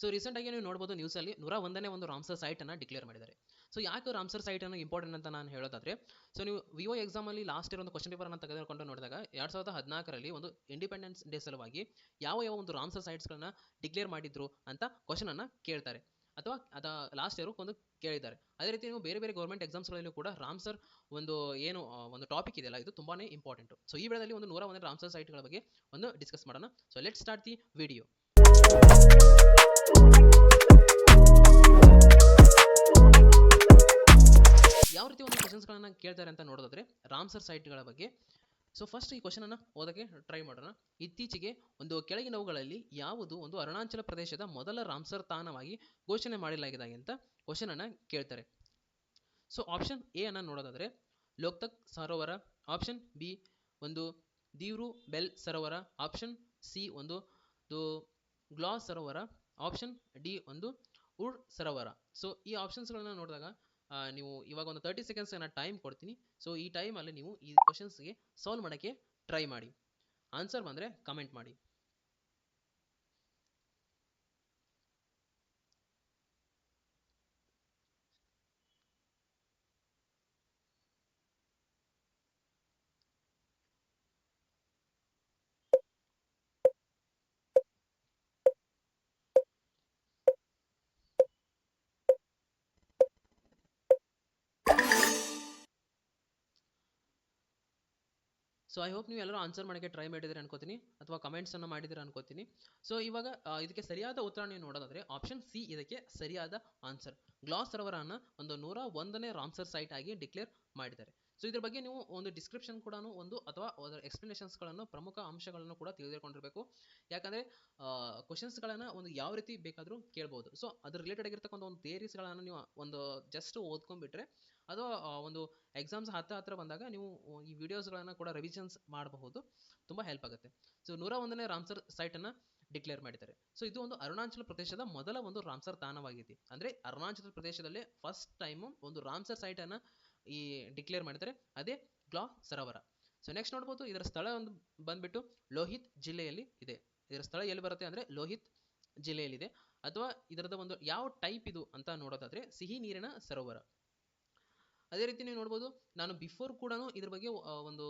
So ರೀಸೆಂಟಾಗಿ ನೀವು ನೋಡ್ಬೋದು ನ್ಯೂಸಲ್ಲಿ 101ನೇ ಒಂದು ರಾಮ್ಸರ್ ಸೈಟನ್ನು ಡಿಕ್ಲೇರ್ ಮಾಡಿದ್ದಾರೆ. ಸೊ ಯಾಕೆ ರಾಮ್ಸರ್ ಸೈಟನ್ನು ಇಂಪಾರ್ಟೆಂಟ್ ಅಂತ ನಾನು ಹೇಳೋದಾದರೆ, ಸೊ ನೀವು ವಿವೋ ಎಕ್ಸಾಮಲ್ಲಿ ಲಾಸ್ಟ್ ಇಯರ್ ಒಂದು ಕ್ವಶನ್ ಪೇಪರನ್ನು ತೆಗೆದುಕೊಂಡು ನೋಡಿದಾಗ 2014ರಲ್ಲಿ ಒಂದು ಇಂಡಿಪೆಂಡೆನ್ಸ್ ಡೇ ಸಲುವಾಗಿ ಯಾವ ಒಂದು ರಾಮ್ಸರ್ ಸೈಟ್ಸ್ಗಳನ್ನ ಡಿಕ್ಲೇರ್ ಮಾಡಿದ್ರು ಅಂತ ಕ್ವಶನನ್ನು ಕೇಳ್ತಾರೆ, ಅಥವಾ ಲಾಸ್ಟ್ ಇಯರ್ ಒಂದು ಕೇಳಿದ್ದಾರೆ. ಅದೇ ರೀತಿ ನೀವು ಬೇರೆ ಬೇರೆ ಗೌರ್ಮೆಂಟ್ ಎಕ್ಸಾಮ್ಸ್ಗಳಲ್ಲೂ ಕೂಡ ರಾಮ್ಸರ್ ಒಂದು ಏನು ಒಂದು ಟಾಪಿಕ್ ಇದೆಯಲ್ಲ, ಇದು ತುಂಬಾನೇ ಇಂಪಾರ್ಟೆಂಟ್. ಸೊ ಈ ವಿಡಿಯೋದಲ್ಲಿ ಒಂದು 101 ರಾಮ್ಸರ್ ಸೈಟ್ಗಳ ಬಗ್ಗೆ ಒಂದು ಡಿಸ್ಕಸ್ ಮಾಡೋಣ. So let start the video. ಯಾವ ರೀತಿ ಒಂದು ಕ್ವಶನ್ಸ್ಗಳನ್ನ ಕೇಳ್ತಾರೆ ಅಂತ ನೋಡೋದಾದ್ರೆ ರಾಮ್ಸರ್ ಸೈಟ್ಗಳ ಬಗ್ಗೆ. ಸೊ ಫಸ್ಟ್ ಈ ಕ್ವಶನ್ ಅನ್ನ ಓದಕ್ಕೆ ಟ್ರೈ ಮಾಡೋಣ. ಇತ್ತೀಚೆಗೆ ಒಂದು ಕೆಳಗಿನವುಗಳಲ್ಲಿ ಯಾವುದು ಒಂದು ಅರುಣಾಚಲ ಪ್ರದೇಶದ ಮೊದಲ ರಾಮ್ಸರ್ ತಾಣವಾಗಿ ಘೋಷಣೆ ಮಾಡಲಾಗಿದೆ ಅಂತ ಕ್ವಶನ್ ಅನ್ನ ಕೇಳ್ತಾರೆ. ಸೊ ಆಪ್ಷನ್ ಎ ಅನ್ನ ನೋಡೋದಾದ್ರೆ ಲೋಕ್ತಕ್ ಸರೋವರ, ಆಪ್ಷನ್ ಬಿ ಒಂದು ದಿವ್ರು ಬೆಲ್ ಸರೋವರ, ಆಪ್ಷನ್ ಸಿ ಒಂದು ಗ್ಲಾಸ್ ಸರೋವರ, ಆಪ್ಷನ್ ಡಿ ಒಂದು ಉಡ್ ಸರೋವರ. ಸೊ ಈ ಆಪ್ಷನ್ಸ್ಗಳನ್ನ ನೋಡಿದಾಗ ನೀವು ಇವಾಗ ಒಂದು 30 ಸೆಕೆಂಡ್ಸ್ ಟೈಮ್ ಕೊಡ್ತೀನಿ. ಸೊ ಈ ಟೈಮಲ್ಲಿ ನೀವು ಈ ಕ್ವಶನ್ಸ್ಗೆ ಸಾಲ್ವ್ ಮಾಡೋಕ್ಕೆ ಟ್ರೈ ಮಾಡಿ. ಆನ್ಸರ್ ಬಂದರೆ ಕಮೆಂಟ್ ಮಾಡಿ. ಸೊ ಐ ಹೋಪ್ ನೀವು ಎಲ್ಲರೂ ಆನ್ಸರ್ ಮಾಡೋಕ್ಕೆ ಟ್ರೈ ಮಾಡಿದ್ರೆ ಅನ್ಕೋತೀನಿ, ಅಥವಾ ಕಮೆಂಟ್ಸ್ ಅನ್ನು ಮಾಡಿದ್ರೆ ಅನ್ಕೋತೀನಿ. ಸೊ ಇವಾಗ ಇದಕ್ಕೆ ಸರಿಯಾದ ಉತ್ತರ ನೀವು ನೋಡೋದಾದ್ರೆ ಆಪ್ಷನ್ ಸಿ ಇದಕ್ಕೆ ಸರಿಯಾದ ಆನ್ಸರ್. ಗ್ಲಾಸ್ ಸರೋವರನ ಒಂದು 101ನೇ ರಾಮ್ಸರ್ ಸೈಟ್ ಆಗಿ ಡಿಕ್ಲೇರ್ ಮಾಡಿದ್ದಾರೆ. ಸೊ ಇದ್ರ ಬಗ್ಗೆ ನೀವು ಒಂದು ಡಿಸ್ಕ್ರಿಪ್ಷನ್ ಕೂಡ ಒಂದು ಅಥವಾ ಅದರ ಎಕ್ಸ್ಪ್ಲನೇಷನ್ಸ್ಗಳನ್ನು ಪ್ರಮುಖ ಅಂಶಗಳನ್ನು ಕೂಡ ತಿಳಿದುಕೊಂಡಿರಬೇಕು. ಯಾಕಂದರೆ ಕ್ವಶನ್ಸ್ಗಳನ್ನು ಒಂದು ಯಾವ ರೀತಿ ಬೇಕಾದರೂ ಕೇಳ್ಬೋದು. ಸೊ ಅದ್ರ ರಿಲೇಟೆಡ್ ಆಗಿರ್ತಕ್ಕಂಥ ಒಂದು ಥಿಯರೀಸ್ಗಳನ್ನು ನೀವು ಒಂದು ಜಸ್ಟ್ ಓದ್ಕೊಂಡ್ಬಿಟ್ರೆ ಅದು ಒಂದು ಎಕ್ಸಾಮ್ಸ್ ಹತ್ರ ಬಂದಾಗ ನೀವು ಈ ವಿಡಿಯೋಸ್ಗಳನ್ನು ಕೂಡ ರಿವಿಷನ್ಸ್ ಮಾಡಬಹುದು, ತುಂಬ ಹೆಲ್ಪ್ ಆಗುತ್ತೆ. ಸೊ 101ನೇ ರಾಮ್ಸರ್ ಸೈಟನ್ನು ಡಿಕ್ಲೇರ್ ಮಾಡಿದ್ದಾರೆ. ಸೊ ಇದು ಒಂದು ಅರುಣಾಚಲ ಪ್ರದೇಶದ ಮೊದಲ ಒಂದು ರಾಮ್ಸರ್ ತಾಣವಾಗಿದೆ. ಅಂದರೆ ಅರುಣಾಚಲ ಪ್ರದೇಶದಲ್ಲೇ ಫಸ್ಟ್ ಟೈಮು ಒಂದು ರಾಮ್ಸರ್ ಸೈಟನ್ನು ಈ ಡಿಕ್ಲೇರ್ ಮಾಡಿದ್ದಾರೆ, ಅದೇ ಗ್ಲಾಸ್ ಸರೋವರ. ಸೊ ನೆಕ್ಸ್ಟ್ ನೋಡ್ಬೋದು, ಇದರ ಸ್ಥಳ ಒಂದು ಬಂದ್ಬಿಟ್ಟು ಲೋಹಿತ್ ಜಿಲ್ಲೆಯಲ್ಲಿ ಇದೆ. ಇದರ ಸ್ಥಳ ಎಲ್ಲಿ ಬರುತ್ತೆ ಅಂದರೆ ಲೋಹಿತ್ ಜಿಲ್ಲೆಯಲ್ಲಿದೆ. ಅಥವಾ ಇದರದ ಒಂದು ಯಾವ ಟೈಪ್ ಇದು ಅಂತ ನೋಡೋದಾದ್ರೆ ಸಿಹಿ ನೀರಿನ ಸರೋವರ. ಅದೇ ರೀತಿ ನೀವು ನೋಡ್ಬೋದು, ನಾನು ಬಿಫೋರ್ ಕೂಡ ಇದ್ರ ಬಗ್ಗೆ ಒಂದು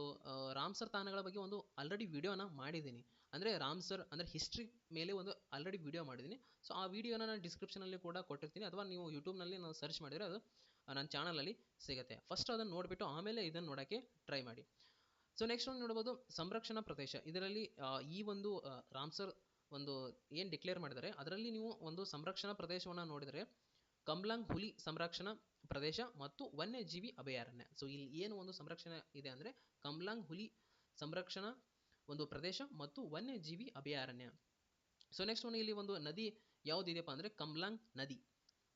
ರಾಮ್ಸರ್ ತಾಣಗಳ ಬಗ್ಗೆ ಒಂದು ಆಲ್ರೆಡಿ ವಿಡಿಯೋನ ಮಾಡಿದ್ದೀನಿ. ಅಂದರೆ ರಾಮ್ಸರ್ ಅಂದರೆ ಹಿಸ್ಟ್ರಿ ಮೇಲೆ ಒಂದು ಆಲ್ರೆಡಿ ವಿಡಿಯೋ ಮಾಡಿದ್ದೀನಿ. ಸೊ ಆ ವಿಡಿಯೋನ ನಾನು ಡಿಸ್ಕ್ರಿಪ್ಷನಲ್ಲಿ ಕೂಡ ಕೊಟ್ಟಿರ್ತೀನಿ, ಅಥವಾ ನೀವು ಯೂಟ್ಯೂಬ್ನಲ್ಲಿ ನಾವು ಸರ್ಚ್ ಮಾಡಿದರೆ ಅದು ನನ್ನ ಚಾನಲಲ್ಲಿ ಸಿಗುತ್ತೆ. ಫಸ್ಟ್ ಅದನ್ನು ನೋಡಿಬಿಟ್ಟು ಆಮೇಲೆ ಇದನ್ನು ನೋಡೋಕ್ಕೆ ಟ್ರೈ ಮಾಡಿ. ಸೊ ನೆಕ್ಸ್ಟ್ ಒಂದು ನೋಡ್ಬೋದು ಸಂರಕ್ಷಣಾ ಪ್ರದೇಶ. ಇದರಲ್ಲಿ ಈ ಒಂದು ರಾಮ್ಸರ್ ಒಂದು ಏನು ಡಿಕ್ಲೇರ್ ಮಾಡಿದ್ದಾರೆ ಅದರಲ್ಲಿ ನೀವು ಒಂದು ಸಂರಕ್ಷಣಾ ಪ್ರದೇಶವನ್ನು ನೋಡಿದರೆ ಕಂಬ್ಲಾಂಗ್ ಹುಲಿ ಸಂರಕ್ಷಣಾ ಪ್ರದೇಶ ಮತ್ತು ವನ್ಯಜೀವಿ ಅಭಯಾರಣ್ಯ. ಸೊ ಇಲ್ಲಿ ಏನು ಒಂದು ಸಂರಕ್ಷಣೆ ಇದೆ ಅಂದರೆ ಕಂಬ್ಲಾಂಗ್ ಹುಲಿ ಸಂರಕ್ಷಣಾ ಒಂದು ಪ್ರದೇಶ ಮತ್ತು ವನ್ಯಜೀವಿ ಅಭಯಾರಣ್ಯ. ಸೊ ನೆಕ್ಸ್ಟ್ ಒಂದು ಇಲ್ಲಿ ಒಂದು ನದಿ ಯಾವುದಿದೆಯಪ್ಪ ಅಂದರೆ ಕಂಬ್ಲಾಂಗ್ ನದಿ.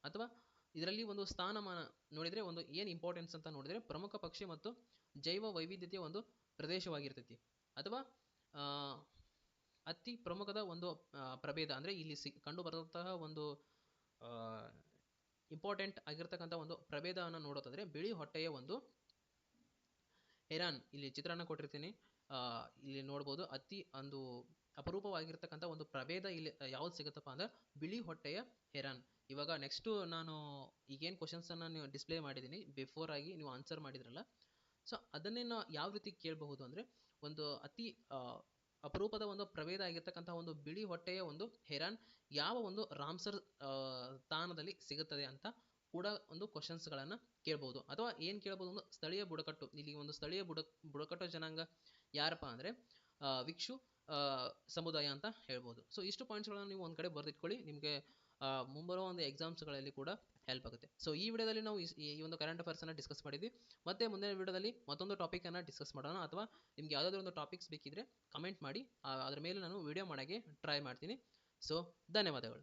ಅಥವಾ ಇದರಲ್ಲಿ ಒಂದು ಸ್ಥಾನಮಾನ ನೋಡಿದರೆ ಒಂದು ಏನು ಇಂಪಾರ್ಟೆನ್ಸ್ ಅಂತ ನೋಡಿದರೆ ಪ್ರಮುಖ ಪಕ್ಷಿ ಮತ್ತು ಜೈವ ವೈವಿಧ್ಯತೆಯ ಒಂದು ಪ್ರದೇಶವಾಗಿರ್ತೈತಿ. ಅಥವಾ ಅತಿ ಪ್ರಮುಖದ ಒಂದು ಪ್ರಭೇದ ಅಂದರೆ ಇಲ್ಲಿ ಕಂಡು ಬರದಂತಹ ಒಂದು ಇಂಪಾರ್ಟೆಂಟ್ ಆಗಿರ್ತಕ್ಕಂಥ ಒಂದು ಪ್ರಭೇದವನ್ನು ನೋಡೋದಾದ್ರೆ ಬಿಳಿ ಹೊಟ್ಟೆಯ ಒಂದು ಹೆರಾನ್. ಇಲ್ಲಿ ಚಿತ್ರನ ಕೊಟ್ಟಿರ್ತೀನಿ, ಇಲ್ಲಿ ನೋಡ್ಬೋದು. ಅತಿ ಒಂದು ಅಪರೂಪವಾಗಿರ್ತಕ್ಕಂಥ ಒಂದು ಪ್ರಭೇದ ಇಲ್ಲಿ ಯಾವ್ದು ಸಿಗುತ್ತಪ್ಪ ಅಂದ್ರೆ ಬಿಳಿ ಹೊಟ್ಟೆಯ ಹೆರಾನ್. ಇವಾಗ ನೆಕ್ಸ್ಟ್ ನಾನು ಈಗೇನು ಕ್ವಶನ್ಸನ್ನು ನೀವು ಡಿಸ್ಪ್ಲೇ ಮಾಡಿದ್ದೀನಿ ಬಿಫೋರ್ ಆಗಿ ನೀವು ಆನ್ಸರ್ ಮಾಡಿದ್ರಲ್ಲ, ಸೊ ಅದನ್ನೇ ನಾವು ಯಾವ ರೀತಿ ಕೇಳಬಹುದು ಅಂದರೆ ಒಂದು ಅತಿ ಅಪರೂಪದ ಒಂದು ಪ್ರಭೇದ ಆಗಿರ್ತಕ್ಕಂಥ ಒಂದು ಬಿಳಿ ಹೊಟ್ಟೆಯ ಒಂದು ಹೆರಾನ್ ಯಾವ ಒಂದು ರಾಮ್ಸರ್ ತಾಣದಲ್ಲಿ ಸಿಗುತ್ತದೆ ಅಂತ ಕೂಡ ಒಂದು ಕ್ವಶನ್ಸ್ಗಳನ್ನು ಕೇಳ್ಬೋದು. ಅಥವಾ ಏನು ಕೇಳ್ಬೋದು, ಒಂದು ಸ್ಥಳೀಯ ಬುಡಕಟ್ಟು. ಇಲ್ಲಿ ಒಂದು ಸ್ಥಳೀಯ ಬುಡಕಟ್ಟು ಜನಾಂಗ ಯಾರಪ್ಪ ಅಂದರೆ ವಿಕ್ಷು ಸಮುದಾಯ ಅಂತ ಹೇಳ್ಬೋದು. ಸೊ ಇಷ್ಟು ಪಾಯಿಂಟ್ಸ್ಗಳನ್ನು ನೀವು ಒಂದು ಕಡೆ ಬರೆದಿಟ್ಕೊಳ್ಳಿ, ನಿಮಗೆ ಮುಂಬರುವ ಒಂದು ಎಕ್ಸಾಮ್ಸ್ಗಳಲ್ಲಿ ಕೂಡ ಹೆಲ್ಪ್ ಆಗುತ್ತೆ. ಸೊ ಈ ವಿಡಿಯೋದಲ್ಲಿ ನಾವು ಈ ಒಂದು ಕರೆಂಟ್ ಅಫೇರ್ಸನ್ನು ಡಿಸ್ಕಸ್ ಮಾಡಿದ್ವಿ. ಮತ್ತೆ ಮುಂದಿನ ವಿಡಿಯೋದಲ್ಲಿ ಮತ್ತೊಂದು ಟಾಪಿಕನ್ನು ಡಿಸ್ಕಸ್ ಮಾಡೋಣ. ಅಥವಾ ನಿಮ್ಗೆ ಯಾವುದಾದ್ರೂ ಒಂದು ಟಾಪಿಕ್ಸ್ ಬೇಕಿದ್ರೆ ಕಮೆಂಟ್ ಮಾಡಿ, ಅದ್ರ ಮೇಲೆ ನಾನು ವಿಡಿಯೋ ಮಾಡೋಕ್ಕೆ ಟ್ರೈ ಮಾಡ್ತೀನಿ. ಸೊ ಧನ್ಯವಾದಗಳು.